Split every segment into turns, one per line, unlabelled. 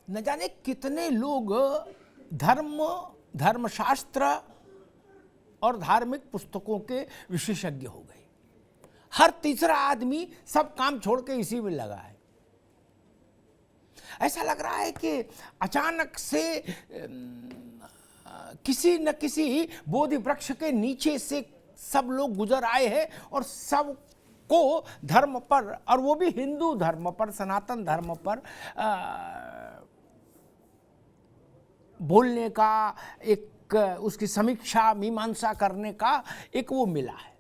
न जाने कितने लोग धर्म, धर्मशास्त्र और धार्मिक पुस्तकों के विशेषज्ञ हो गए। हर तीसरा आदमी सब काम छोड़ के इसी में लगा है। ऐसा लग रहा है कि अचानक से किसी न किसी बोधि वृक्ष के नीचे से सब लोग गुजर आए हैं और सब को धर्म पर, और वो भी हिंदू धर्म पर, सनातन धर्म पर बोलने का, एक उसकी समीक्षा मीमांसा करने का एक वो मिला है।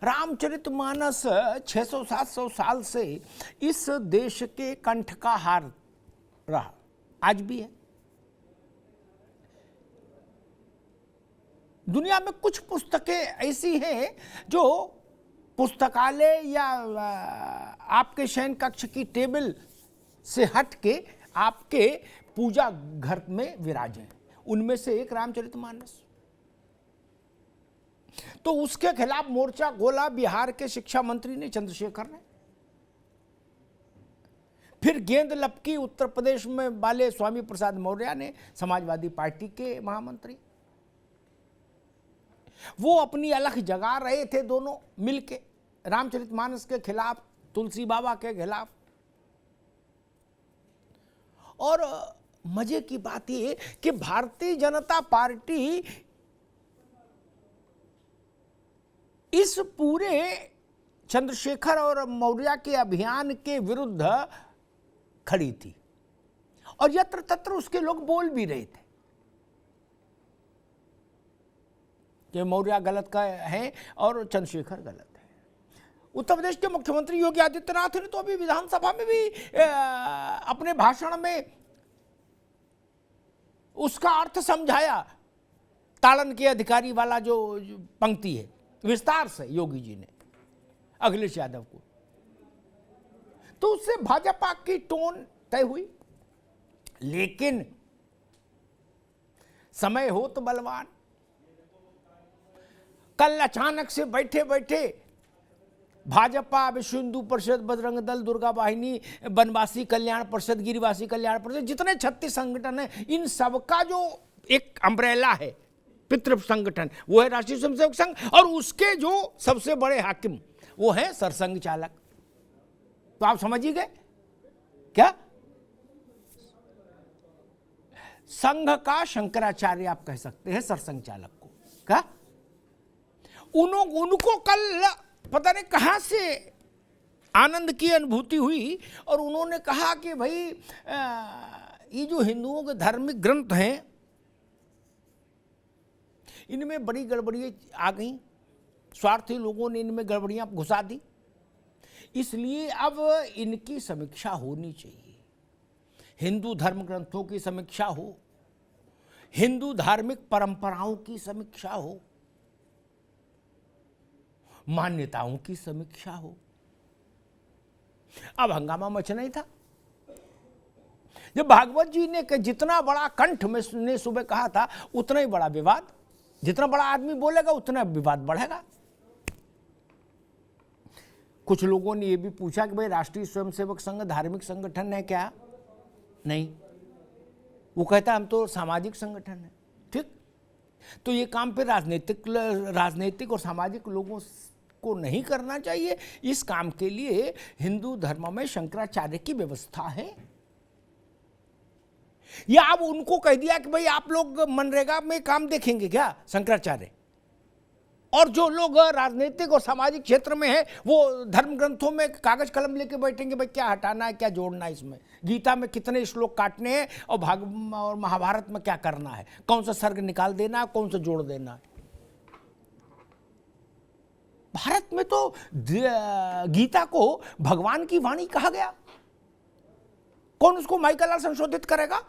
रामचरितमानस 600-700 साल से इस देश के कंठ का हार रहा, आज भी है। दुनिया में कुछ पुस्तकें ऐसी हैं जो पुस्तकालय या आपके शयन कक्ष की टेबल से हट के आपके पूजा घर में विराजे। उनमें से एक रामचरितमानस। तो उसके खिलाफ मोर्चा खोला बिहार के शिक्षा मंत्री ने, चंद्रशेखर ने। फिर गेंद लपकी उत्तर प्रदेश में वाले स्वामी प्रसाद मौर्य ने, समाजवादी पार्टी के महामंत्री। वो अपनी अलख जगा रहे थे दोनों मिलके, रामचरितमानस के खिलाफ, तुलसी बाबा के खिलाफ। और मजे की बात ये कि भारतीय जनता पार्टी इस पूरे चंद्रशेखर और मौर्य के अभियान के विरुद्ध खड़ी थी और यत्र तत्र उसके लोग बोल भी रहे थे कि मौर्य गलत का है और चंद्रशेखर गलत है। उत्तर प्रदेश के मुख्यमंत्री योगी आदित्यनाथ ने तो अभी विधानसभा में भी अपने भाषण में उसका अर्थ समझाया। ताड़न के अधिकारी वाला जो पंक्ति है, विस्तार से योगी जी ने अखिलेश यादव को, तो उससे भाजपा की टोन तय हुई। लेकिन समय हो तो बलवान, कल अचानक से बैठे बैठे भाजपा, विश्व हिंदू परिषद, बजरंग दल, दुर्गा वाहिनी, वनवासी कल्याण परिषद, गिरिवासी कल्याण परिषद, जितने 36 संगठन हैं, इन सबका जो एक अम्ब्रेला है, पितृ संगठन, वो है राष्ट्रीय स्वयंसेवक संघ। और उसके जो सबसे बड़े हाकिम वो है सरसंघ चालक। तो आप समझ ही गए क्या? संघ का शंकराचार्य आप कह सकते हैं सरसंघ चालक को। क्या उनको कल पता नहीं कहां से आनंद की अनुभूति हुई और उन्होंने कहा कि भाई ये जो हिंदुओं के धार्मिक ग्रंथ हैं इनमें बड़ी गड़बड़ियां आ गई, स्वार्थी लोगों ने इनमें गड़बड़ियां घुसा दी, इसलिए अब इनकी समीक्षा होनी चाहिए। हिंदू धर्म ग्रंथों की समीक्षा हो, हिंदू धार्मिक परंपराओं की समीक्षा हो, मान्यताओं की समीक्षा हो। अब हंगामा मचना ही था। जब भागवत जी ने जितना बड़ा कंठ में ने सुबह कहा था उतना ही बड़ा विवाद, जितना बड़ा आदमी बोलेगा उतना विवाद बढ़ेगा। कुछ लोगों ने यह भी पूछा कि भाई राष्ट्रीय स्वयंसेवक संघ धार्मिक संगठन है क्या? नहीं, वो कहता हम तो सामाजिक संगठन है। ठीक, तो ये काम पे राजनीतिक और सामाजिक लोगों को नहीं करना चाहिए। इस काम के लिए हिंदू धर्म में शंकराचार्य की व्यवस्था है। या अब उनको कह दिया कि भाई आप लोग मनरेगा में काम देखेंगे क्या शंकराचार्य, और जो लोग राजनीतिक और सामाजिक क्षेत्र में है वो धर्म ग्रंथों में कागज कलम लेके बैठेंगे, भाई क्या हटाना है क्या जोड़ना है, इसमें गीता में कितने श्लोक काटने हैं और महाभारत में क्या करना है, कौन सा सर्ग निकाल देना है, कौन सा जोड़ देना है। भारत में तो गीता को भगवान की वाणी कहा गया। कौन उसको माइकल संशोधित करेगा,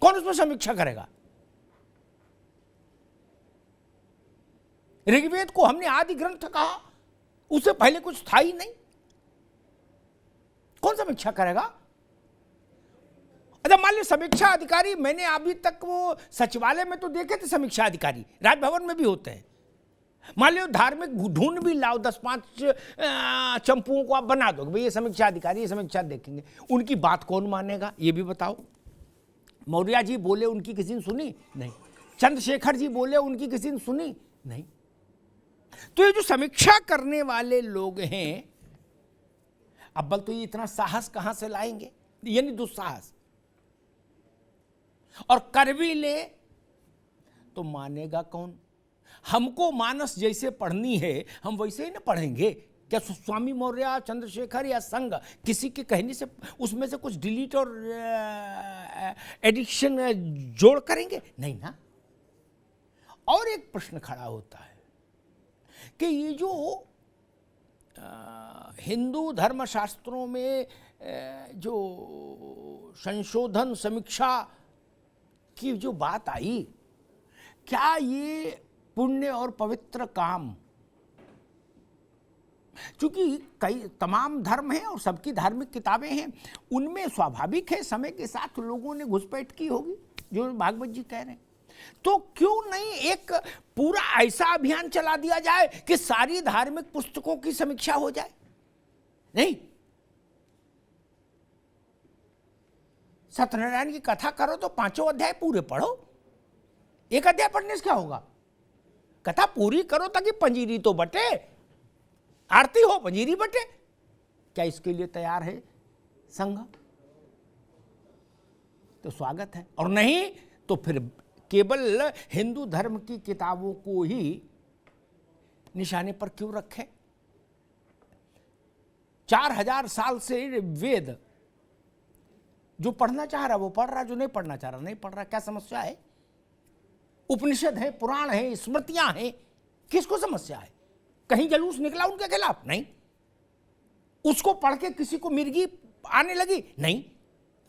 कौन उसमें समीक्षा करेगा? ऋग्वेद को हमने आदि ग्रंथ कहा, उससे पहले कुछ था ही नहीं, कौन समीक्षा करेगा? अच्छा मान लो समीक्षा अधिकारी, मैंने अभी तक वो सचिवालय में तो देखे थे समीक्षा अधिकारी, राजभवन में भी होते हैं, मान लो धार्मिक ढूंढ भी लाओ, 10-5 चंपुओं को आप बना दो भाई ये समीक्षा अधिकारी, ये समीक्षा देखेंगे, उनकी बात कौन मानेगा ये भी बताओ। मौर्य जी बोले उनकी किसी ने सुनी नहीं, चंद्रशेखर जी बोले उनकी किसी ने सुनी नहीं। तो ये जो समीक्षा करने वाले लोग हैं, अव्वल तो ये इतना साहस कहां से लाएंगे, यानी दुस्साहस, और कर भी ले तो मानेगा कौन। हमको मानस जैसे पढ़नी है हम वैसे ही ना पढ़ेंगे क्या? स्वामी मौर्य, चंद्रशेखर या संघ किसी के कहने से उसमें से कुछ डिलीट और एडिक्शन जोड़ करेंगे? नहीं ना। और एक प्रश्न खड़ा होता है कि ये जो हिंदू धर्मशास्त्रों में जो संशोधन समीक्षा की जो बात आई, क्या ये पुण्य और पवित्र काम, चूंकि कई तमाम धर्म हैं और सबकी धार्मिक किताबें हैं, उनमें स्वाभाविक है समय के साथ लोगों ने घुसपैठ की होगी, जो भागवत जी कह रहे हैं, तो क्यों नहीं एक पूरा ऐसा अभियान चला दिया जाए कि सारी धार्मिक पुस्तकों की समीक्षा हो जाए? नहीं, सत्यनारायण की कथा करो तो 5 अध्याय पूरे पढ़ो, एक अध्याय पढ़ने से क्या होगा? कथा पूरी करो ताकि पंजीरी तो बटे, आरती हो पंजीरी बटे। क्या इसके लिए तैयार है संघ? तो स्वागत है, और नहीं तो फिर केवल हिंदू धर्म की किताबों को ही निशाने पर क्यों रखें? 4000 साल से वेद जो पढ़ना चाह रहा वो पढ़ रहा, जो नहीं पढ़ना चाह रहा नहीं पढ़ रहा, क्या समस्या है? उपनिषद है, पुराण है, स्मृतियां हैं, किसको समस्या है? कहीं जलूस निकला उनके खिलाफ? नहीं। उसको पढ़ के किसी को मिर्गी आने लगी? नहीं।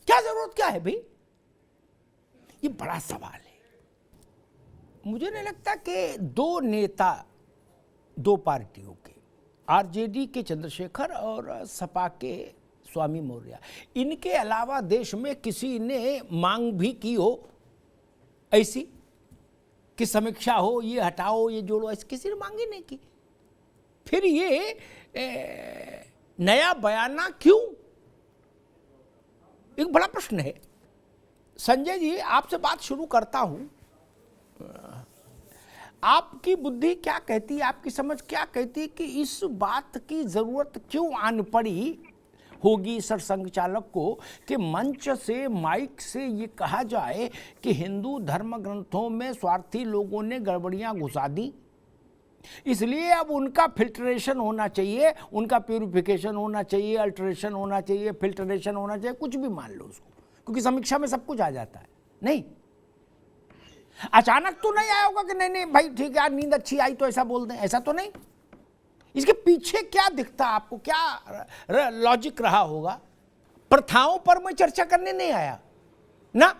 क्या जरूरत क्या है भाई? ये बड़ा सवाल है। मुझे नहीं लगता कि 2 नेता 2 पार्टियों के, आरजेडी के चंद्रशेखर और सपा के स्वामी मौर्य, इनके अलावा देश में किसी ने मांग भी की हो ऐसी कि समीक्षा हो, ये हटाओ ये जोड़ो, ऐसी किसी ने मांगी नहीं की। फिर ये नया बयाना क्यों? एक बड़ा प्रश्न है। संजय जी, आपसे बात शुरू करता हूं, आपकी बुद्धि क्या कहती है, आपकी समझ क्या कहती है कि इस बात की जरूरत क्यों आन पड़ी होगी सरसंघ चालक को कि मंच से, माइक से ये कहा जाए कि हिंदू धर्म ग्रंथों में स्वार्थी लोगों ने गड़बड़ियां घुसा दी, इसलिए अब उनका फिल्ट्रेशन होना चाहिए, उनका प्यूरिफिकेशन होना चाहिए, अल्ट्रेशन होना चाहिए, फिल्ट्रेशन होना चाहिए, कुछ भी मान लो उसको, क्योंकि समीक्षा में सब कुछ आ जाता है। नहीं, अचानक तो नहीं आया होगा कि नहीं नहीं भाई ठीक है, नींद अच्छी आई तो ऐसा बोल दें, ऐसा तो नहीं। इसके पीछे क्या दिखता आपको, क्या लॉजिक रहा होगा? प्रथाओं पर मैं चर्चा करने नहीं आया ना,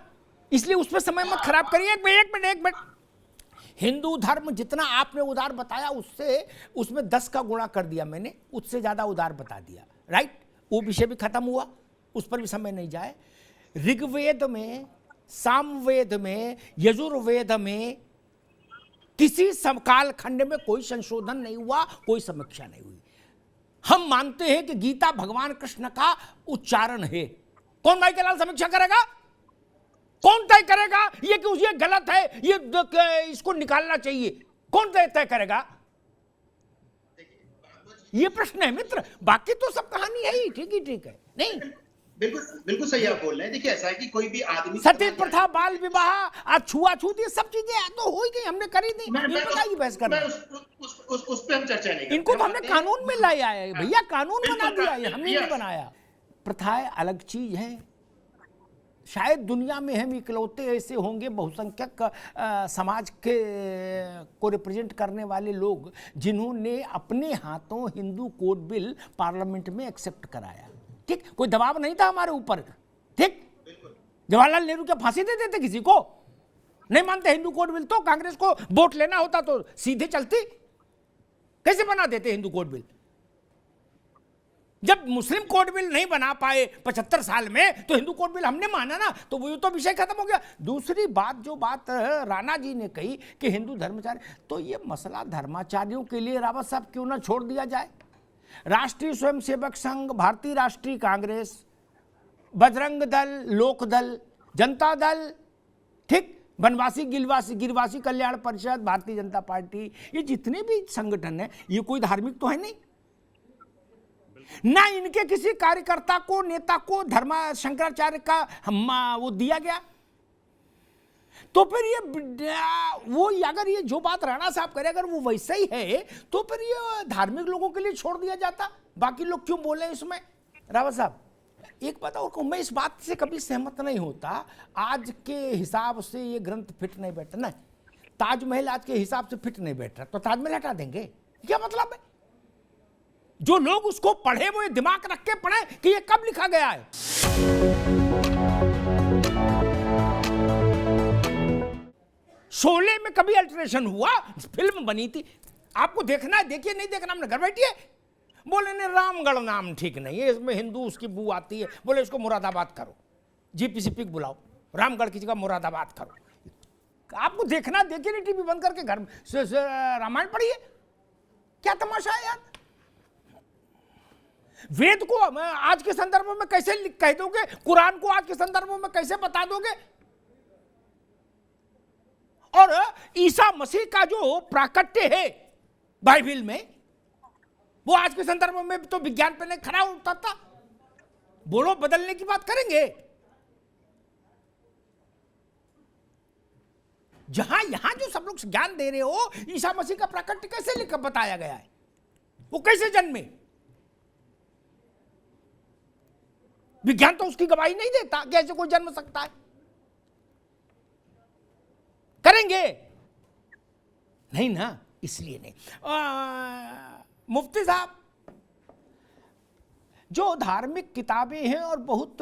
इसलिए उस पर समय मत खराब करिए। एक मिनट, हिंदू धर्म जितना आपने उदार बताया उससे, उसमें 10 का गुणा कर दिया मैंने, उससे ज्यादा उदार बता दिया, राइट? वो विषय भी खत्म हुआ, उस पर भी समय नहीं जाए। ऋग्वेद में, सामवेद में, यजुर्वेद में किसी समकाल खंड में कोई संशोधन नहीं हुआ, कोई समीक्षा नहीं हुई। हम मानते हैं कि गीता भगवान कृष्ण का उच्चारण है। कौन भाई के लाल समीक्षा करेगा? कौन तय करेगा ये कि ये गलत है, ये इसको निकालना चाहिए? कौन तय करेगा? ये प्रश्न है मित्र, बाकी तो सब कहानी है ही, ठीक है। नहीं,
बिल्कुल सही आप बोल रहे हैं। देखिए ऐसा है कि कोई भी आदमी,
सती प्रथा, बाल विवाह, छुआछूत, ये सब चीजें तो हो ही गई, हमने करी नहीं, बहस करना
उस पे हम चर्चा नहीं,
इनको तो हमने कानून में लाया है भैया, कानून बना दिया है, हमने नहीं बनाया। प्रथाएं अलग चीज है, शायद दुनिया में हम इकलौते ऐसे होंगे बहुसंख्यक समाज के को रिप्रेजेंट करने वाले लोग जिन्होंने अपने हाथों हिंदू कोड बिल पार्लियामेंट में एक्सेप्ट कराया। ठीक, कोई दबाव नहीं था हमारे ऊपर। ठीक, जवाहरलाल नेहरू क्या फांसी दे देते किसी को? नहीं मानते हिंदू कोड बिल तो कांग्रेस को वोट लेना होता तो सीधे चलती, कैसे बना देते हिंदू कोड बिल? जब मुस्लिम कोड बिल नहीं बना पाए 75 साल में, तो हिंदू कोड बिल हमने माना ना, तो वो तो विषय खत्म हो गया। दूसरी बात, जो बात राणा जी ने कही कि हिंदू धर्माचार्य, तो ये मसला धर्माचार्यों के लिए रावत साहब क्यों ना छोड़ दिया जाए। राष्ट्रीय स्वयंसेवक संघ, भारतीय राष्ट्रीय कांग्रेस, बजरंग दल, लोक दल, जनता दल, ठीक, बनवासी गिरवासी कल्याण परिषद, भारतीय जनता पार्टी, ये जितने भी संगठन है, ये कोई धार्मिक तो है नहीं ना। इनके किसी कार्यकर्ता को, नेता को धर्मा शंकराचार्य का वो दिया गया। तो फिर ये वो अगर ये जो बात राणा साहब करे, अगर वो वैसा ही है, तो फिर ये धार्मिक लोगों के लिए छोड़ दिया जाता। बाकी लोग क्यों बोले इसमें। रावत साहब, एक बात और कहूं, मैं इस बात से कभी सहमत नहीं होता। आज के हिसाब से ये ग्रंथ फिट नहीं बैठता ना। ताजमहल आज के हिसाब से फिट नहीं बैठ रहा, तो ताजमहल हटा देंगे, क्या मतलब है। जो लोग उसको पढ़े वो ये दिमाग रख के पढ़े कि ये कब लिखा गया है। शोले में कभी अल्टरेशन हुआ, फिल्म बनी थी, आपको देखना है देखिए, नहीं देखना हमने घर बैठिए। बोले ने रामगढ़ नाम ठीक नहीं है, इसमें हिंदू उसकी बू आती है, बोले इसको मुरादाबाद करो, जीपीसीपी को बुलाओ, रामगढ़ की जगह मुरादाबाद करो। आपको देखना देखिए, नहीं टीवी बंद करके घर रामायण पढ़िए, क्या तमाशा है यार। वेद को आज के संदर्भ में कैसे कह दोगे, कुरान को आज के संदर्भ में कैसे बता दोगे। और ईसा मसीह का जो प्राकट्य है बाइबल में, वो आज के संदर्भ में तो विज्ञान पे नहीं खड़ा उतरता। बोलो बदलने की बात करेंगे। जहां यहां जो सब लोग ज्ञान दे रहे हो, ईसा मसीह का प्राकट्य कैसे लिखकर बताया गया है, वो कैसे जन्मे। विज्ञान तो उसकी गवाही नहीं देता कि ऐसे कोई जन्म सकता है। करेंगे नहीं ना, इसलिए नहीं। मुफ्ती साहब, जो धार्मिक किताबें हैं और बहुत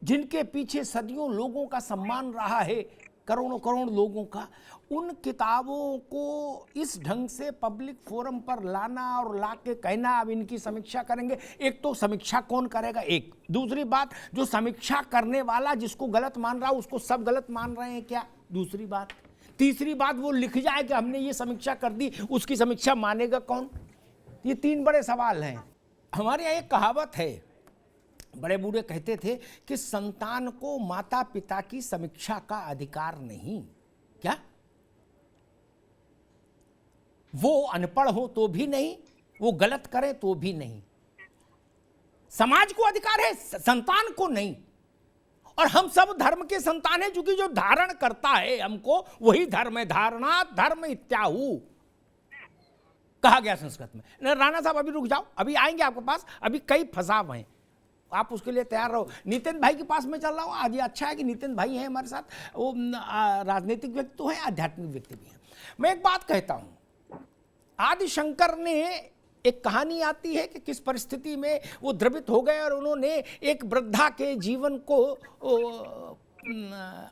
जिनके पीछे सदियों लोगों का सम्मान रहा है, करोड़ों करोड़ लोगों का, उन किताबों को इस ढंग से पब्लिक फोरम पर लाना और ला के कहना, अब इनकी समीक्षा करेंगे। एक तो समीक्षा कौन करेगा, एक। दूसरी बात, जो समीक्षा करने वाला जिसको गलत मान रहा है उसको सब गलत मान रहे हैं क्या, दूसरी बात। तीसरी बात, वो लिख जाए कि हमने ये समीक्षा कर दी, उसकी समीक्षा मानेगा कौन। ये तीन बड़े सवाल हैं। हमारे यहाँ एक कहावत है, बड़े बूढ़े कहते थे कि संतान को माता पिता की समीक्षा का अधिकार नहीं। क्या? वो अनपढ़ हो तो भी नहीं, वो गलत करे तो भी नहीं। समाज को अधिकार है, संतान को नहीं। और हम सब धर्म के संतान हैं, क्योंकि जो धारण करता है हमको वही धर्म है। धारणा धर्म इत्याहु कहा गया संस्कृत में। राणा साहब अभी रुक जाओ, अभी आएंगे आपके पास, अभी कई फंसाव हैं, आप उसके लिए तैयार रहो। नितिन भाई के पास में चल रहा हूँ आज। ये अच्छा है कि नितिन भाई हैं हमारे साथ, वो राजनीतिक व्यक्ति तो हैं, आध्यात्मिक व्यक्ति भी हैं। मैं एक बात कहता हूँ, आदि शंकर ने एक कहानी आती है कि किस परिस्थिति में वो द्रवित हो गए और उन्होंने एक वृद्धा के जीवन को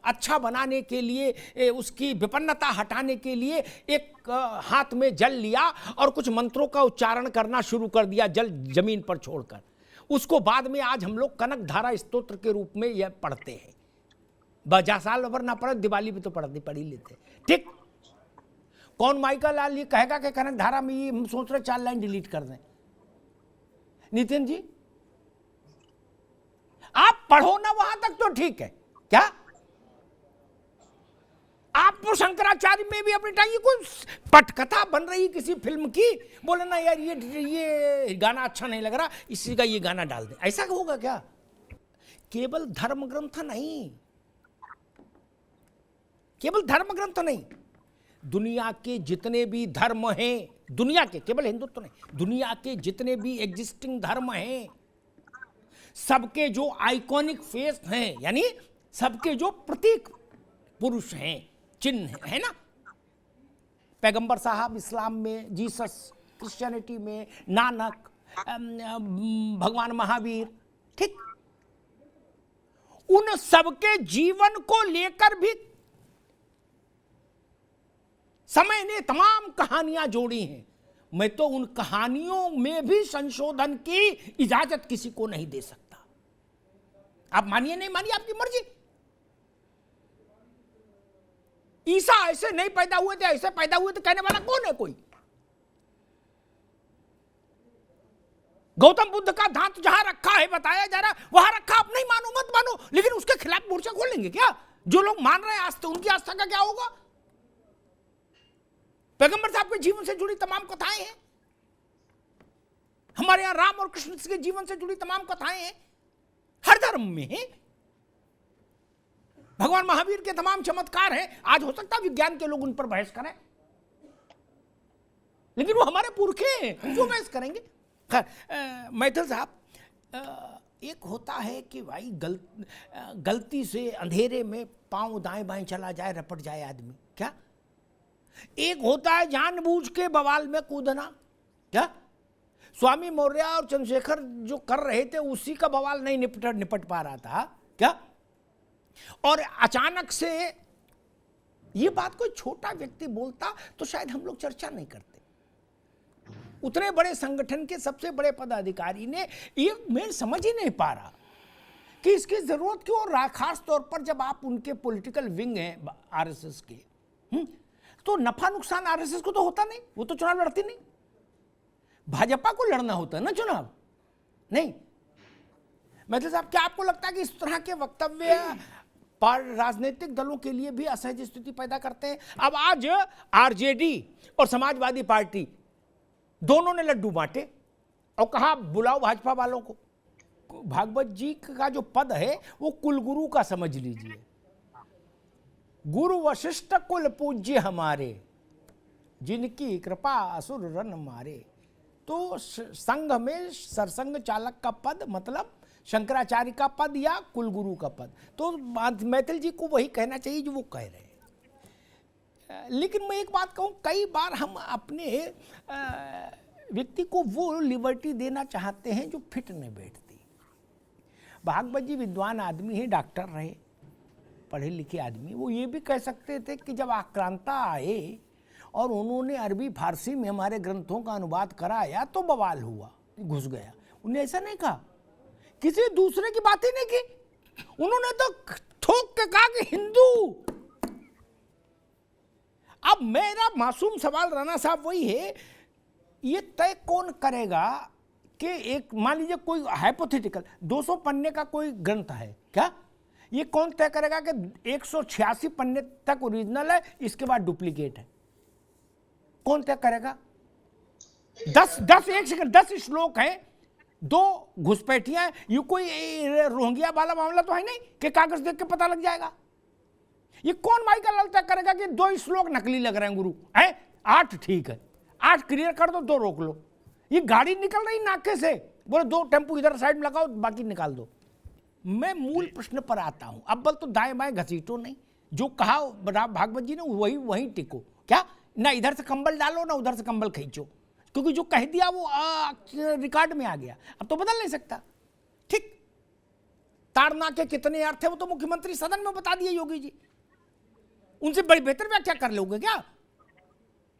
अच्छा बनाने के लिए, उसकी विपन्नता हटाने के लिए एक हाथ में जल लिया और कुछ मंत्रों का उच्चारण करना शुरू कर दिया, जल जमीन पर छोड़कर। उसको बाद में आज हम लोग कनक धारा स्तोत्र के रूप में यह पढ़ते हैं। बजा साल भर ना पढ़े, दिवाली भी तो पढ़ी लेते, ठीक। कौन माइकल लाल ये कहेगा कि कनक धारा में ये हम सोच रहे 4 लाइन डिलीट कर दें। नितिन जी, आप पढ़ो ना वहां तक तो ठीक है। क्या आप वो शंकराचार्य में भी अपनी टाइम कोई पटकथा बन रही किसी फिल्म की, बोले ना यार ये गाना अच्छा नहीं लग रहा, इसी का ये गाना डाल दे, ऐसा होगा क्या? केवल धर्म ग्रंथ नहीं, केवल धर्म ग्रंथ नहीं, दुनिया के जितने भी धर्म हैं, दुनिया के, केवल हिंदुत्व नहीं, दुनिया के जितने भी एग्जिस्टिंग धर्म हैं, सबके जो आइकॉनिक फेस हैं, यानी सबके जो प्रतीक पुरुष हैं, चिन्ह है ना, पैगंबर साहब इस्लाम में, जीसस क्रिश्चियनिटी में, नानक, भगवान महावीर, ठीक, उन सबके जीवन को लेकर भी समय ने तमाम कहानियां जोड़ी हैं। मैं तो उन कहानियों में भी संशोधन की इजाजत किसी को नहीं दे सकता। आप मानिए नहीं मानिए, आपकी मर्जी। ईसा ऐसे नहीं पैदा हुए थे, ऐसे पैदा हुए थे कहने वाला कौन है कोई? गौतम बुद्ध का दांत जहां रखा है बताया जा रहा, वहां रखा, आप नहीं मानो मत मानो, लेकिन उसके खिलाफ मोर्चा खोल लेंगे क्या? जो लोग मान रहे हैं आस्था, उनकी आस्था का क्या होगा? पैगंबर साहब के जीवन से जुड़ी तमाम कथाएं हैं, हमारे यहां राम और कृष्ण के जीवन से जुड़ी तमाम कथाएं हैं, हर धर्म में है। भगवान महावीर के तमाम चमत्कार हैं। आज हो सकता है विज्ञान के लोग उन पर बहस करें, लेकिन वो हमारे पुरखे हैं, हम क्यों बहस करेंगे? खैर, मैथिल साहब, एक होता है कि भाई गलती से अंधेरे में पांव दाएं बाएं चला जाए, रपट जाए आदमी, क्या? एक होता है जानबूझ के बवाल में कूदना, क्या? स्वामी मौर्य और चंद्रशेखर जो कर रहे थे उसी का बवाल नहीं निपट पा रहा था, क्या? और अचानक से ये बात कोई छोटा व्यक्ति बोलता तो शायद हम लोग चर्चा नहीं करते। उतने बड़े संगठन के सबसे बड़े पदाधिकारी ने ये, मैं समझ ही नहीं पा रहा कि इसकी जरूरत क्यों, और खास तौर पर जब आप उनके पॉलिटिकल विंग हैं आरएसएस के, तो नफा नुकसान आरएसएस को तो होता नहीं, वो तो चुनाव लड़ती नहीं। भाजपा को लड़ना होता है ना चुनाव, नहीं। मैथिल साहब, क्या आपको लगता है कि इस तरह के वक्तव्य राजनीतिक दलों के लिए भी असहज स्थिति पैदा करते हैं? अब आज आरजेडी और समाजवादी पार्टी दोनों ने लड्डू बांटे और कहा बुलाओ भाजपा वालों को। भागवत जी का जो पद है वो कुलगुरु का समझ लीजिए, गुरु वशिष्ठ कुल पूज्य हमारे, जिनकी कृपा असुर रन मारे। तो संघ में सरसंघ चालक का पद मतलब शंकराचार्य का पद या कुलगुरु का पद। तो मैथिल जी को वही कहना चाहिए जो वो कह रहे हैं। लेकिन मैं एक बात कहूँ, कई बार हम अपने व्यक्ति को वो लिबर्टी देना चाहते हैं जो फिट नहीं बैठती। भागवत जी विद्वान आदमी है, डॉक्टर रहे, पढ़े लिखे आदमी, वो ये भी कह सकते थे कि जब आक्रांता आए और उन्होंने अरबी फारसी में हमारे ग्रंथों का अनुवाद कराया तो बवाल हुआ, घुस गया। उन्हें ऐसा नहीं कहा, किसी दूसरे की बात ही नहीं की, उन्होंने तो ठोक के कहा कि हिंदू। अब मेरा मासूम सवाल राणा साहब वही है, ये तय कौन करेगा कि एक, मान लीजिए कोई हाइपोथेटिकल 200 पन्ने का कोई ग्रंथ है, क्या ये कौन तय करेगा कि 186 पन्ने तक ओरिजिनल है, इसके बाद डुप्लीकेट है? कौन तय करेगा? 10 श्लोक है, 2 घुसपैठियां, ये कोई रोहिंग्या वाला मामला तो है नहीं कि कागज देख के पता लग जाएगा। ये कौन माई का लाल तय करेगा कि 2 श्लोक नकली लग रहे हैं गुरु है, 8 ठीक है, 8 क्लियर कर दो, 2 रोक लो। ये गाड़ी निकल रही नाके से, बोले 2 टेम्पू इधर साइड में लगाओ, बाकी निकाल दो। मैं मूल प्रश्न पर आता हूं, अव्वल तो दाएं बाएं घसीटो नहीं, जो कहा भागवत जी ने वही टिको, क्या? ना इधर से कंबल डालो ना उधर से कंबल खींचो, क्योंकि जो कह दिया वो रिकॉर्ड में आ गया, अब तो बदल नहीं सकता। ठीक, ताड़ना के कितने अर्थ है वो तो मुख्यमंत्री सदन में बता दिए योगी जी, उनसे बड़ी बेहतर व्याख्या कर लोगे क्या?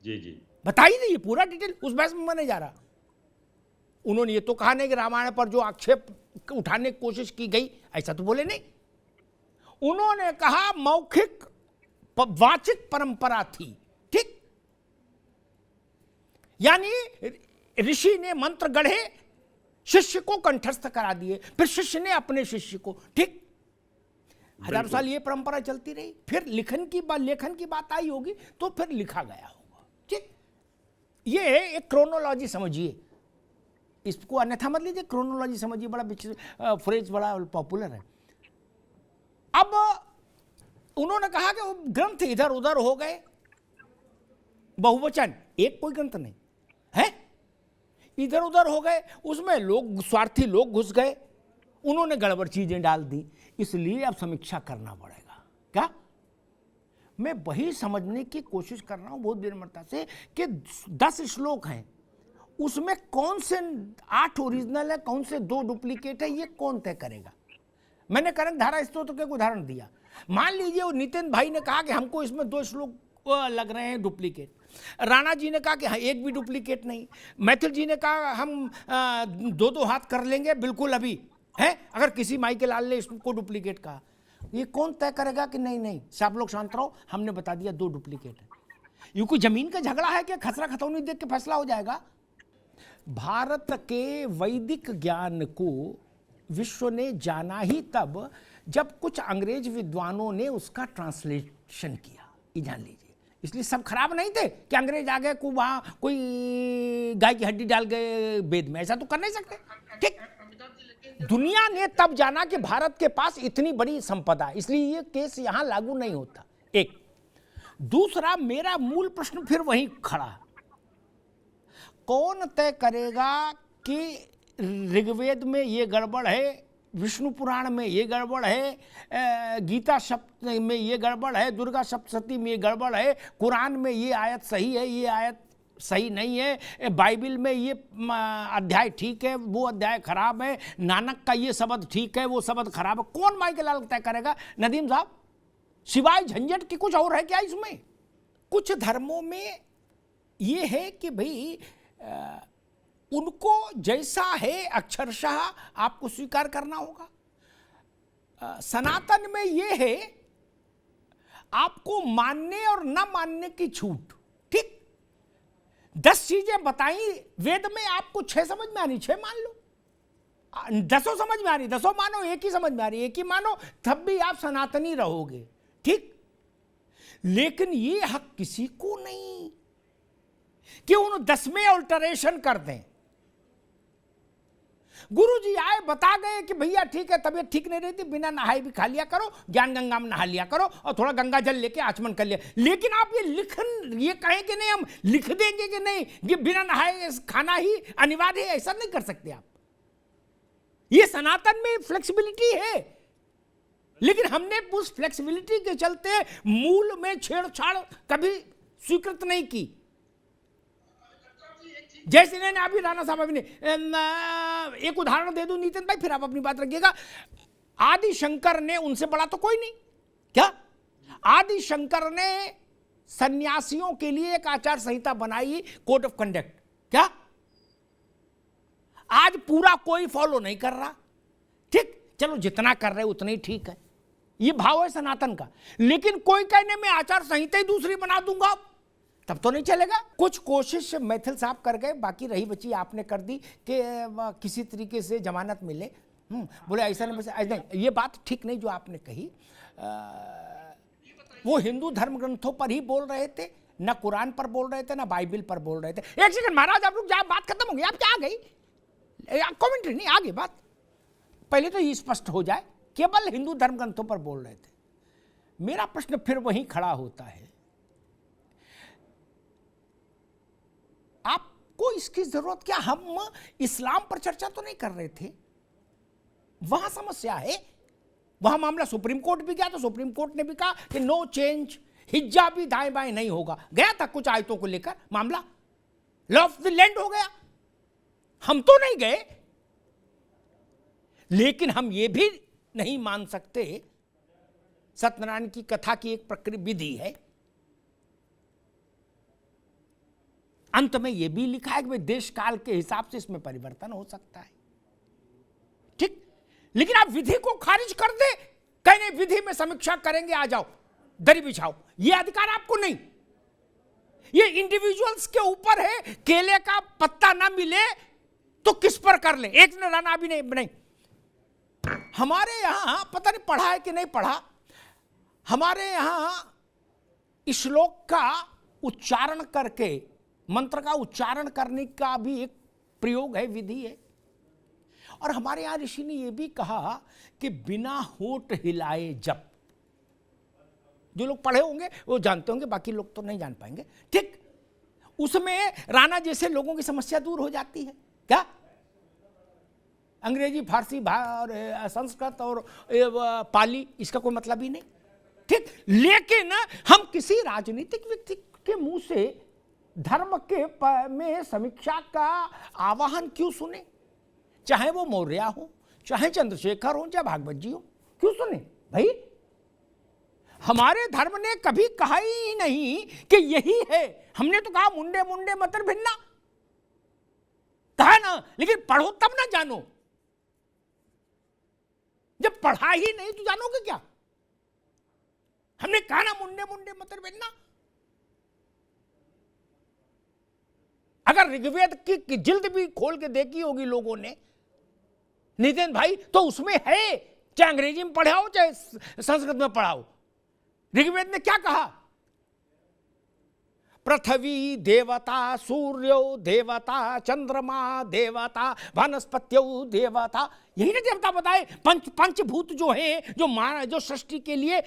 जी
बता ही नहीं, पूरा डिटेल, उस बहस में मैं नहीं जा रहा। उन्होंने ये तो कहा नहीं कि रामायण पर जो आक्षेप उठाने की कोशिश की गई, ऐसा तो बोले नहीं। उन्होंने कहा मौखिक वाचिक परंपरा थी, ठीक, यानी ऋषि ने मंत्र गढ़े, शिष्य को कंठस्थ करा दिए, फिर शिष्य ने अपने शिष्य को, ठीक, हजारों साल ये परंपरा चलती रही। फिर लेखन की बात आई होगी तो फिर लिखा गया होगा, ठीक। ये एक क्रोनोलॉजी समझिए, इसको अन्यथा मत लीजिए, क्रोनोलॉजी समझिए, बड़ा फ्रेज बड़ा पॉपुलर है। अब उन्होंने कहा कि वो ग्रंथ इधर उधर हो गए, बहुवचन, एक कोई ग्रंथ नहीं है, इधर उधर हो गए, उसमें लोग, स्वार्थी लोग घुस गए, उन्होंने गड़बड़ चीजें डाल दी, इसलिए अब समीक्षा करना पड़ेगा। क्या? मैं वही समझने की कोशिश कर रहा हूं बहुत विनम्रता से कि 10 श्लोक हैं, उसमें कौन से 8 ओरिजिनल है, कौन से 2 डुप्लीकेट है, ये कौन तय करेगा? मैंने कनक धारा स्तोत्र के उदाहरण दिया, मान लीजिए वो नितिन भाई ने कहा कि हमको इसमें 2 श्लोक लग रहे हैं डुप्लीकेट, राणा जी ने कहा कि हाँ एक भी डुप्लीकेट नहीं, मैथिल जी ने कहा हम दो दो हाथ कर लेंगे बिल्कुल अभी है, अगर किसी माई के लाल ने इसको डुप्लीकेट कहा। ये कौन तय करेगा कि नहीं नहीं सब लोग शांत रहो, हमने बता दिया 2 डुप्लीकेट है। ये कोई जमीन का झगड़ा है कि खसरा खतौनी देख के फैसला हो जाएगा? भारत के वैदिक ज्ञान को विश्व ने जाना ही तब जब कुछ अंग्रेज विद्वानों ने उसका ट्रांसलेशन किया, ये जान लीजिए। इसलिए सब खराब नहीं थे कि अंग्रेज आ गए को वहां कोई गाय की हड्डी डाल गए वेद में, ऐसा तो कर नहीं सकते। ठीक, दुनिया ने तब जाना कि भारत के पास इतनी बड़ी संपदा, इसलिए ये केस यहां लागू नहीं होता। एक दूसरा, मेरा मूल प्रश्न फिर वहीं खड़ा, कौन तय करेगा कि ऋग्वेद में ये गड़बड़ है, विष्णु पुराण में ये गड़बड़ है, गीता सप्तशती में ये गड़बड़ है, दुर्गा सप्तशती में ये गड़बड़ है, कुरान में ये आयत सही है, ये आयत सही नहीं है, बाइबिल में ये अध्याय ठीक है, वो अध्याय खराब है, नानक का ये शब्द ठीक है, वो शब्द खराब है। कौन माई के लाल तय करेगा? नदीम साहब, सिवाय झंझट की कुछ और है क्या इसमें? कुछ धर्मों में ये है कि भाई उनको जैसा है अक्षरशः आपको स्वीकार करना होगा। सनातन में ये है आपको मानने और न मानने की छूट। ठीक, 10 चीजें बताई वेद में, आपको 6 समझ में आनी 6 मान लो, 10 समझ में आ रही 10 मानो, एक ही समझ में आ रही एक ही मानो, तब भी आप सनातनी रहोगे। ठीक, लेकिन ये हक किसी को नहीं कि उन 10 में अल्टरेशन कर दें। गुरु जी आए बता गए कि भैया ठीक है, तबीयत ठीक नहीं रहती, बिना नहाए भी खा लिया करो, ज्ञान गंगा में नहा लिया करो और थोड़ा गंगा जल लेके आचमन कर लिया। लेकिन आप ये कहें कि नहीं हम लिख देंगे कि नहीं ये बिना नहाए खाना ही अनिवार्य है, ऐसा नहीं कर सकते आप। ये सनातन में फ्लेक्सिबिलिटी है, लेकिन हमने उस फ्लेक्सिबिलिटी के चलते मूल में छेड़छाड़ कभी स्वीकृत नहीं की। जैसे इन्होंने अभी राणा साहब अभी ने एक उदाहरण दे दूं नितिन भाई, फिर आप अपनी बात रखिएगा। आदि शंकर ने, उनसे बड़ा तो कोई नहीं, क्या आदि शंकर ने सन्यासियों के लिए एक आचार संहिता बनाई, कोड ऑफ कंडक्ट। क्या आज पूरा कोई फॉलो नहीं कर रहा। ठीक, चलो जितना कर रहे उतना ही ठीक है, ये भाव है सनातन का। लेकिन कोई कहने में आचार संहिता ही दूसरी बना दूंगा, तब तो नहीं चलेगा। कुछ कोशिश मैथिल साहब कर गए, बाकी रही बची आपने कर दी कि किसी तरीके से जमानत मिले। बोले ऐसा नहीं, ये बात ठीक नहीं जो आपने कही। वो हिंदू धर्म ग्रंथों पर ही बोल रहे थे, ना कुरान पर बोल रहे थे, ना बाइबिल पर बोल रहे थे। एक सेकंड महाराज, आप लोग बात खत्म हो गई, आप क्या आ गई कमेंट्री नहीं, आगे बात पहले तो ये स्पष्ट हो जाए, केवल हिंदू धर्म ग्रंथों पर बोल रहे थे। मेरा प्रश्न फिर वहीं खड़ा होता है, आपको इसकी जरूरत क्या? हम इस्लाम पर चर्चा तो नहीं कर रहे थे, वहां समस्या है। वहां मामला सुप्रीम कोर्ट भी गया तो सुप्रीम कोर्ट ने भी कहा कि नो चेंज, हिज्जा भी दाएं बाएं नहीं होगा। गया था कुछ आयतों को लेकर मामला, लॉ ऑफ द लैंड हो गया। हम तो नहीं गए, लेकिन हम ये भी नहीं मान सकते, सत्यनारायण की कथा की एक प्रक्रिया विधि है, अंत में यह भी लिखा है कि देश काल के हिसाब से इसमें परिवर्तन हो सकता है। ठीक, लेकिन आप विधि को खारिज कर दे, कहने विधि में समीक्षा करेंगे, आ जाओ दरी बिछाओ, यह अधिकार आपको नहीं। ये इंडिविजुअल्स के ऊपर है, केले का पत्ता ना मिले तो किस पर कर ले, एक ने राना भी नहीं। हमारे यहां पता नहीं पढ़ा है कि नहीं पढ़ा, हमारे यहां श्लोक का उच्चारण करके, मंत्र का उच्चारण करने का भी एक प्रयोग है, विधि है। और हमारे यहां ऋषि ने यह भी कहा कि बिना होठ हिलाए जप, जो लोग पढ़े होंगे वो जानते होंगे, बाकी लोग तो नहीं जान पाएंगे। ठीक, उसमें राणा जैसे लोगों की समस्या दूर हो जाती है। क्या अंग्रेजी, फारसी और संस्कृत और पाली, इसका कोई मतलब ही नहीं। ठीक, लेकिन हम किसी राजनीतिक व्यक्ति के मुंह से धर्म के में समीक्षा का आवाहन क्यों सुने? चाहे वो मौर्य हो, चाहे चंद्रशेखर हो, चाहे भागवत जी हो, क्यों सुने भाई? हमारे धर्म ने कभी कहा ही नहीं कि यही है। हमने तो कहा मुंडे मुंडे मतर भिन्ना, कहा ना, लेकिन पढ़ो तब ना जानो। जब पढ़ा ही नहीं तो जानोगे क्या? हमने कहा ना मुंडे मुंडे मतर भिन्ना। अगर ऋग्वेद की जिल्द भी खोल के देखी होगी लोगों ने नितिन भाई, तो उसमें है, चाहे अंग्रेजी में पढ़ाओ चाहे संस्कृत में पढ़ाओ, ऋग्वेद ने क्या कहा? पृथ्वी देवता, सूर्यो देवता, चंद्रमा देवता, वनस्पत्यो देवता, यही ना देवता बताए। पंचभूत जो है, जो सृष्टि के लिए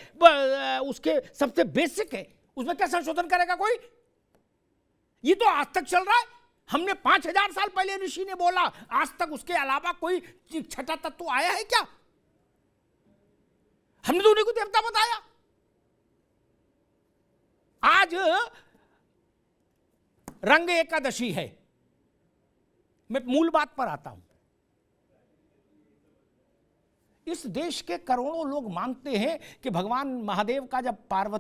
उसके सबसे बेसिक है, उसमें क्या संशोधन करेगा कोई? ये तो आज तक चल रहा है। हमने 5000 साल पहले ऋषि ने बोला, आज तक उसके अलावा कोई छठा तत्व आया है क्या? हमने तो उन्हीं को देवता बताया। आज रंग एकादशी है। मैं मूल बात पर आता हूं। इस देश के करोड़ों लोग मानते हैं कि भगवान महादेव का जब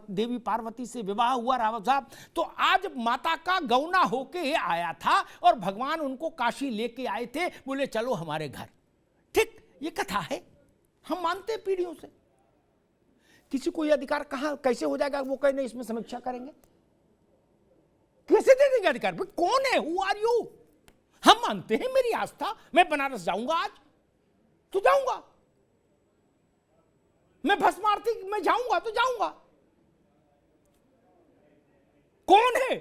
देवी पार्वती से विवाह हुआ रावत साहब, तो आज माता का गौना होके आया था और भगवान उनको काशी लेके आए थे, बोले चलो हमारे घर। ठीक, ये कथा है, हम मानते हैं पीढ़ियों से। किसी को यह अधिकार कहां कैसे हो जाएगा? वो कहे नहीं इसमें समीक्षा करेंगे। कैसे दे देंगे अधिकार? कौन है? Who are you? हम मानते हैं, मेरी आस्था। मैं बनारस जाऊंगा आज तो जाऊंगा, मैं भस्म आरती में जाऊंगा तो जाऊंगा। कौन है?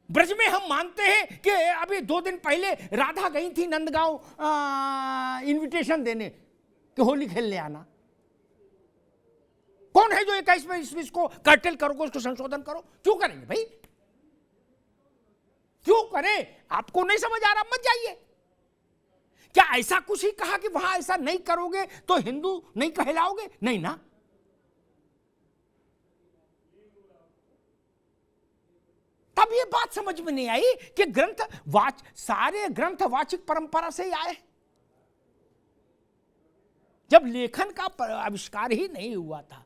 ब्रज में हम मानते हैं कि अभी 2 दिन पहले राधा गई थी नंदगांव इनविटेशन देने कि होली खेलने आना। कौन है जो 21वें ईस्वी को कर्टेल करोगे, उसको संशोधन करो? क्यों करेंगे भाई? क्यों करें? आपको नहीं समझ आ रहा, मत जाइए। क्या ऐसा कुछ ही कहा कि वहां ऐसा नहीं करोगे तो हिंदू नहीं कहलाओगे? नहीं ना। तब ये बात समझ में नहीं आई कि सारे ग्रंथ वाचिक परंपरा से ही आए। जब लेखन का आविष्कार ही नहीं हुआ था।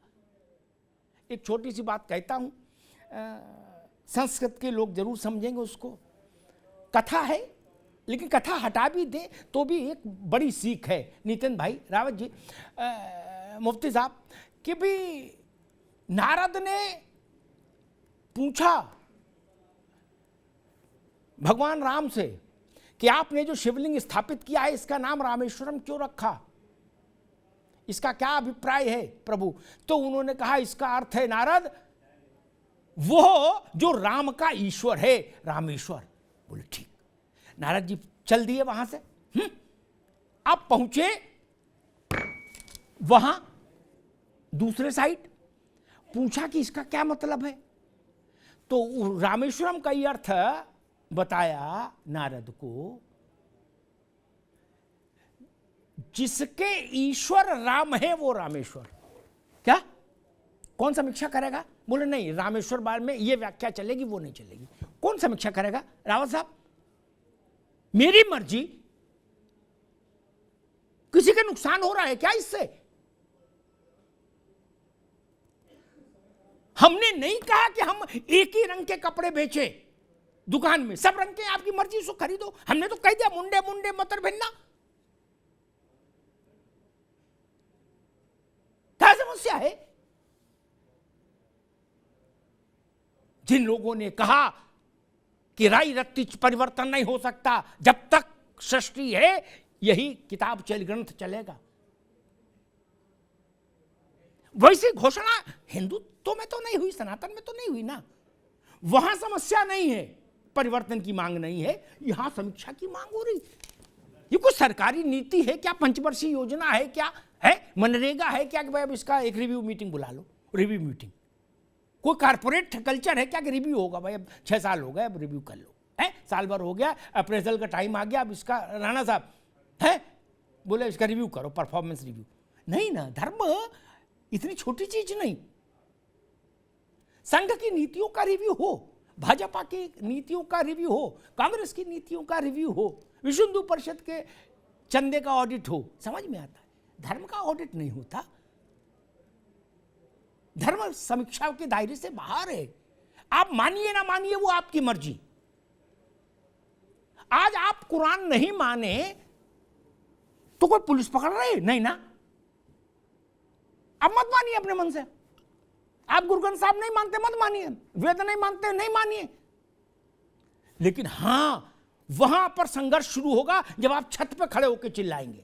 एक छोटी सी बात कहता हूं, संस्कृत के लोग जरूर समझेंगे उसको। कथा है, लेकिन कथा हटा भी दे तो भी एक बड़ी सीख है। नितिन भाई, रावत जी, मुफ्ती साहब, कि भी नारद ने पूछा भगवान राम से कि आपने जो शिवलिंग स्थापित किया है इसका नाम रामेश्वरम क्यों रखा, इसका क्या अभिप्राय है प्रभु? तो उन्होंने कहा इसका अर्थ है नारद, वो जो राम का ईश्वर है, रामेश्वर। बोले ठीक। नारद जी चल दिए वहां से। अब पहुंचे वहां दूसरे साइड, पूछा कि इसका क्या मतलब है? तो रामेश्वरम का ये अर्थ बताया नारद को, जिसके ईश्वर राम है वो रामेश्वर। क्या? कौन समीक्षा करेगा? बोले नहीं, रामेश्वर बार में ये व्याख्या चलेगी, वो नहीं चलेगी। कौन समीक्षा करेगा? रावत साहब, मेरी मर्जी। किसी का नुकसान हो रहा है क्या इससे? हमने नहीं कहा कि हम एक ही रंग के कपड़े बेचे दुकान में, सब रंग के आपकी मर्जी उसको खरीदो। हमने तो कह दिया मुंडे मुंडे मतर भिन्ना। क्या समस्या है? जिन लोगों ने कहा कि राई रत्ती परिवर्तन नहीं हो सकता, जब तक सृष्टि है यही किताब ग्रंथ चलेगा, वैसी घोषणा हिंदुत्व में तो नहीं हुई, सनातन में तो नहीं हुई ना। वहां समस्या नहीं है, परिवर्तन की मांग नहीं है, यहां समीक्षा की मांग हो रही। ये कोई सरकारी नीति है क्या? पंचवर्षीय योजना है क्या? है मनरेगा है क्या कि भाई अब इसका एक रिव्यू मीटिंग बुला लो? रिव्यू मीटिंग कोई कारपोरेट कल्चर है क्या कि रिव्यू होगा? भाई अब 6 साल हो गए, अब रिव्यू कर लो। है साल भर हो गया, अप्रेजल का टाइम आ गया, अब इसका राणा साहब है बोले इसका रिव्यू करो, परफॉर्मेंस रिव्यू। नहीं ना, धर्म इतनी छोटी चीज नहीं। संघ की नीतियों का रिव्यू हो, भाजपा की नीतियों का रिव्यू हो, कांग्रेस की नीतियों का रिव्यू हो, विश्व हिंदू परिषद के चंदे का ऑडिट हो, समझ में आता है। धर्म का ऑडिट नहीं होता। धर्म समीक्षा के दायरे से बाहर है। आप मानिए ना मानिए वो आपकी मर्जी। आज आप कुरान नहीं माने तो कोई पुलिस पकड़ रही नहीं ना। अब मत मानिए अपने मन से। आप गुरु ग्रंथ साहब नहीं मानते मत मानिए, वेद नहीं मानते नहीं मानिए, लेकिन हां वहां पर संघर्ष शुरू होगा जब आप छत पे खड़े होकर चिल्लाएंगे।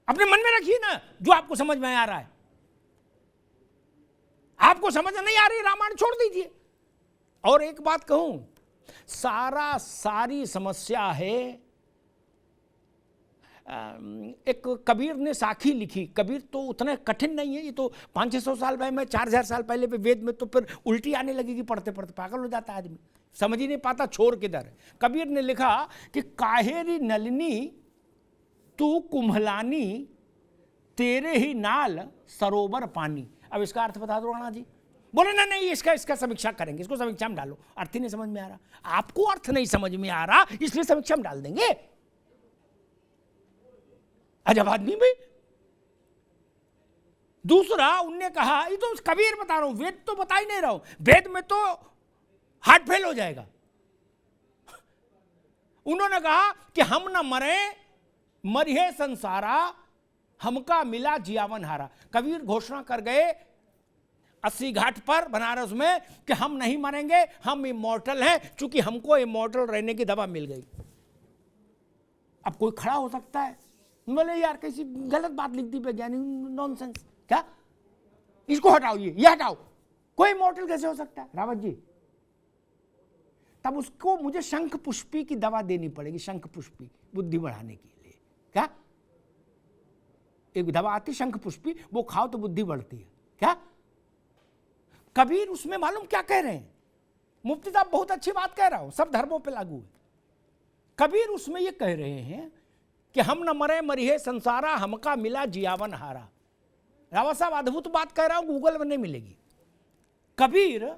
अपने मन में रखिए ना जो आपको समझ में आ रहा है। आपको समझ नहीं आ रही रामायण छोड़ दीजिए। और एक बात कहूं, सारी समस्या है। एक कबीर ने साखी लिखी। कबीर तो उतना कठिन नहीं है, ये तो 500-600 साल पहले में 4000 साल पहले पे वेद में तो फिर उल्टी आने लगेगी पढ़ते पढ़ते, पागल हो जाता है आदमी, समझ ही नहीं पाता छोर किधर है। कबीर ने लिखा कि काहेरी नलिनी तू कुम्हलानी, तेरे ही नाल सरोवर पानी। अब इसका अर्थ बता दो राणा जी। बोले ना नहीं इसका समीक्षा करेंगे, इसको समीक्षा में डालो, अर्थ ही नहीं समझ में आ रहा। आपको अर्थ नहीं समझ में आ रहा इसलिए समीक्षा में डाल देंगे। अजब आदमी भाई। दूसरा उनने कहा, ये तो कबीर बता रहा हूं, वेद तो बता ही नहीं रहा हूं, वेद में तो हार्ट फेल हो जाएगा। उन्होंने कहा कि हम न मरे मरिहे संसारा, हमका मिला जियावन हारा। कबीर घोषणा कर गए 80 घाट पर बनारस में कि हम नहीं मरेंगे, हम इमॉर्टल हैं, क्योंकि हमको इमॉर्टल रहने की दवा मिल गई। अब कोई खड़ा हो सकता है बोले यार कैसी गलत बात लिख दी वैज्ञानिक, नॉनसेंस, क्या इसको हटाओ, ये हटाओ, कोई इमॉर्टल कैसे हो सकता है रावत जी। तब उसको मुझे शंख पुष्पी की दवा देनी पड़ेगी, शंख पुष्पी बुद्धि बढ़ाने के लिए। क्या एक दवा आती शंख पुष्पी, वो खाओ तो बुद्धि बढ़ती है। क्या कबीर उसमें मालूम क्या कह रहे हैं? मुफ्ती साहब बहुत अच्छी बात कह रहा हूं, सब धर्मों पे लागू है। कबीर उसमें ये कह रहे हैं कि हम न मरे मरिहे संसारा, हमका मिला जियावन हारा। रावत साहब अद्भुत बात कह रहा हूं, गूगल में नहीं मिलेगी। कबीर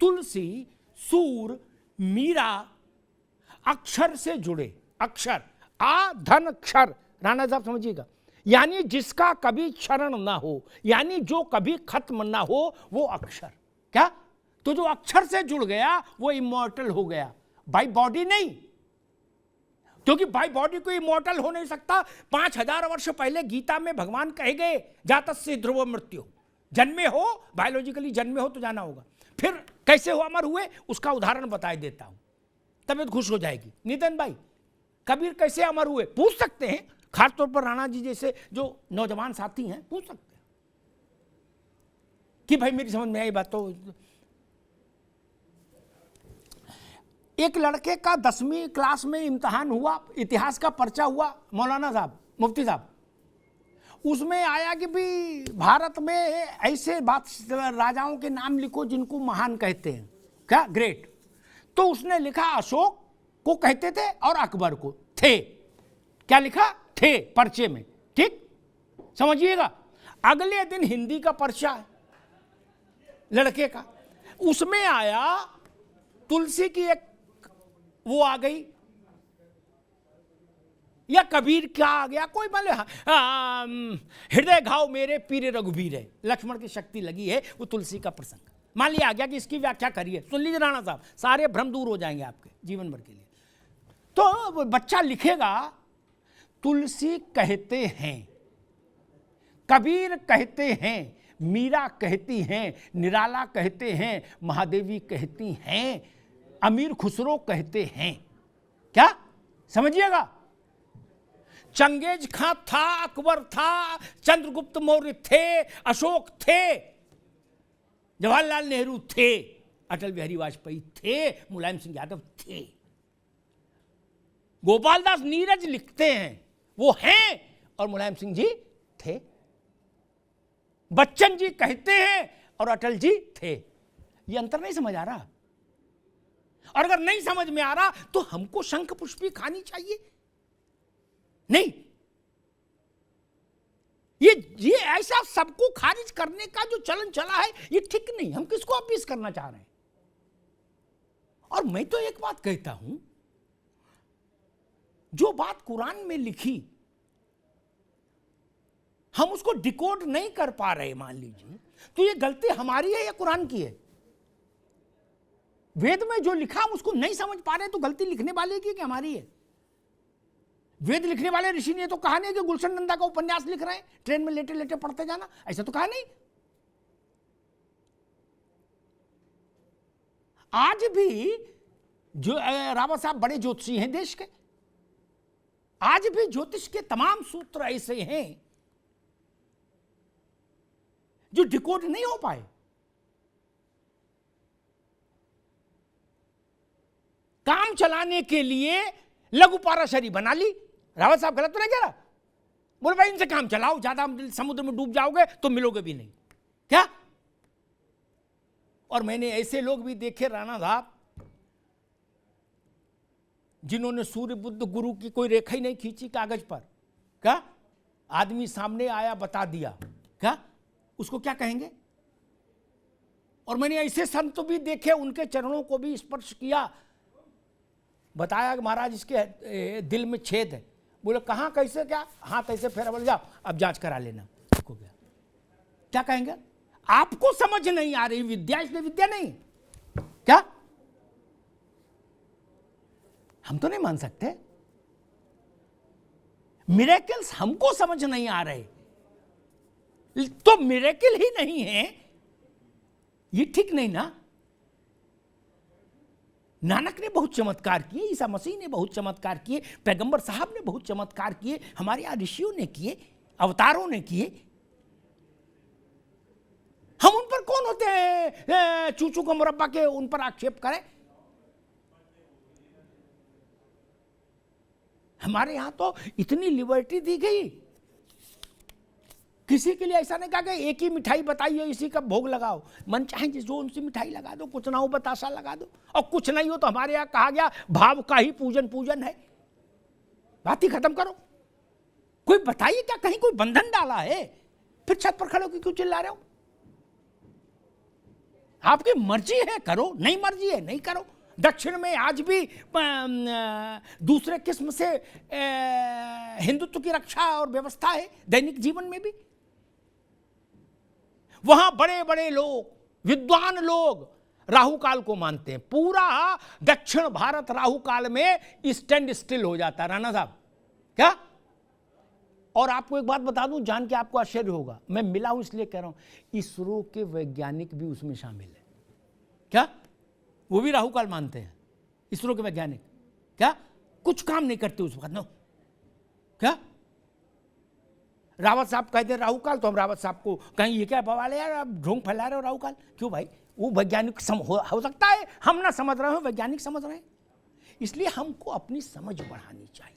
तुलसी, सूर, मीरा अक्षर से जुड़े। अक्षर आ धन क्षर, राणा साहब समझिएगा, यानी जिसका कभी क्षरण ना हो, यानी जो कभी खत्म ना हो वो अक्षर। क्या तो जो अक्षर से जुड़ गया वो इमॉर्टल हो गया, बाय बॉडी नहीं, क्योंकि बाय बॉडी को इमॉर्टल हो नहीं सकता। 5000 वर्ष पहले गीता में भगवान कहे गए जातस्य ध्रुव मृत्यु, जन्मे हो बायोलॉजिकली जन्मे हो तो जाना होगा। फिर कैसे हो अमर हुए उसका उदाहरण बता देता हूं, तबीयत खुश हो जाएगी। नितिन भाई कबीर कैसे अमर हुए पूछ सकते हैं, खासतौर पर राणा जी जैसे जो नौजवान साथी हैं पूछ सकते हैं कि भाई मेरी समझ में आई बात। तो एक लड़के का 10वीं क्लास में इम्तिहान हुआ, इतिहास का पर्चा हुआ, मौलाना साहब मुफ्ती साहब, उसमें आया कि भाई भारत में ऐसे बात राजाओं के नाम लिखो जिनको महान कहते हैं, क्या ग्रेट। तो उसने लिखा अशोक को कहते थे और अकबर को थे। क्या लिखा? थे पर्चे में, ठीक समझिएगा। अगले दिन हिंदी का पर्चा है लड़के का, उसमें आया तुलसी की एक वो आ गई, या कबीर क्या आ गया कोई बोले हृदय घाव मेरे पीरे रघुबीर है, लक्ष्मण की शक्ति लगी है, वो तुलसी का प्रसंग मान लिया आ गया कि इसकी व्याख्या करिए। सुन लीजिए राणा साहब, सारे भ्रम दूर हो जाएंगे आपके जीवन भर के लिए। तो बच्चा लिखेगा तुलसी कहते हैं, कबीर कहते हैं, मीरा कहती हैं, निराला कहते हैं, महादेवी कहती हैं, अमीर खुसरो कहते हैं। क्या समझिएगा? चंगेज खां था, अकबर था, चंद्रगुप्त मौर्य थे, अशोक थे, जवाहरलाल नेहरू थे, अटल बिहारी वाजपेयी थे, मुलायम सिंह यादव थे। गोपाल दास नीरज लिखते हैं वो हैं और मुलायम सिंह जी थे। बच्चन जी कहते हैं और अटल जी थे। ये अंतर नहीं समझ आ रहा? और अगर नहीं समझ में आ रहा तो हमको शंख पुष्पी खानी चाहिए नहीं। ये ऐसा सबको खारिज करने का जो चलन चला है ये ठीक नहीं। हम किसको अपीस करना चाह रहे हैं? और मैं तो एक बात कहता हूं, जो बात कुरान में लिखी हम उसको डिकोड नहीं कर पा रहे, मान लीजिए, तो ये गलती हमारी है या कुरान की है? वेद में जो लिखा हम उसको नहीं समझ पा रहे, तो गलती लिखने वाले की कि हमारी है? वेद लिखने वाले ऋषि ने तो कहा नहीं कि गुलशन नंदा का उपन्यास लिख रहे हैं, ट्रेन में लेटे लेटे पढ़ते जाना, ऐसा तो कहा नहीं। आज भी जो रावत साहब बड़े ज्योतिषी हैं देश के, आज भी ज्योतिष के तमाम सूत्र ऐसे हैं जो डिकोड नहीं हो पाए। काम चलाने के लिए लघु पाराशरी बना ली। रावत साहब गलत तो नहीं कह रहा, बोले भाई इनसे काम चलाओ, ज्यादा समुद्र में डूब जाओगे तो मिलोगे भी नहीं, क्या? और मैंने ऐसे लोग भी देखे राणा साहब जिन्होंने सूर्य बुद्ध गुरु की कोई रेखा ही नहीं खींची कागज पर, क्या? आदमी सामने आया बता दिया, क्या उसको क्या कहेंगे? और मैंने ऐसे संत भी देखे, उनके चरणों को भी स्पर्श किया, बताया कि महाराज इसके दिल में छेद है। बोले कहाँ, कैसे, क्या? हाँ कैसे, फिर बोले जाओ अब जांच करा लेना। हो गया, क्या कहेंगे? आपको समझ नहीं आ रही विद्या, इसलिए विद्या नहीं, क्या? हम तो नहीं मान सकते। मिरेकल्स हमको समझ नहीं आ रहे तो मिरेकल ही नहीं है, ये ठीक नहीं ना। नानक ने बहुत चमत्कार किए, ईसा मसीह ने बहुत चमत्कार किए, पैगंबर साहब ने बहुत चमत्कार किए, हमारे यहाँ ऋषियों ने किए, अवतारों ने किए। हम उन पर कौन होते हैं चूचू का मुरब्बा के उन पर आक्षेप करें? हमारे यहां तो इतनी लिबर्टी दी गई, किसी के लिए ऐसा नहीं कहा कि एक ही मिठाई बताइए इसी का भोग लगाओ, मन चाहे जो उनसे मिठाई लगा दो, कुछ ना हो बतासा लगा दो, और कुछ नहीं हो तो हमारे यहाँ कहा गया भाव का ही पूजन पूजन है। बात ही खत्म करो। कोई बताइए क्या कहीं कोई बंधन डाला है? फिर छत पर खड़े होकर क्यों चिल्ला रहे हो? आपकी मर्जी है करो, नहीं मर्जी है नहीं करो। दक्षिण में आज भी दूसरे किस्म से हिंदुत्व की रक्षा और व्यवस्था है, दैनिक जीवन में भी। वहां बड़े बड़े लोग, विद्वान लोग राहु काल को मानते हैं। पूरा दक्षिण भारत राहु काल में स्टैंड स्टिल हो जाता है राणा साहब, क्या? और आपको एक बात बता दूं, जान के आपको आश्चर्य होगा, मैं मिला हूं इसलिए कह रहा हूं, इसरो के वैज्ञानिक भी उसमें शामिल है, क्या? वो भी राहु काल मानते हैं, इसरो के वैज्ञानिक, क्या? कुछ काम नहीं करते उस वक्त, नो, क्या? रावत साहब कहते हैं राहु काल, तो हम रावत साहब को कहीं ये क्या बवाल है यार, आप ढोंग फैला रहे हो राहु काल, क्यों भाई? वो वैज्ञानिक हो सकता है हम ना समझ रहे हो, वैज्ञानिक समझ रहे हैं। इसलिए हमको अपनी समझ बढ़ानी चाहिए।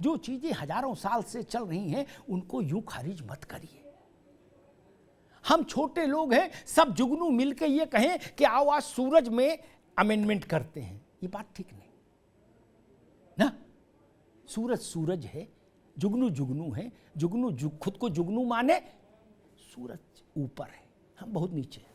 जो चीजें हजारों साल से चल रही हैं उनको यूं खारिज मत करिए। हम छोटे लोग हैं, सब जुगनू मिलकर ये कहें कि आओ आज सूरज में अमेंडमेंट करते हैं, ये बात ठीक नहीं ना। सूरज सूरज है, जुगनू जुगनू है, जुगनू खुद को जुगनू माने, सूरज ऊपर है, हम बहुत नीचे हैं।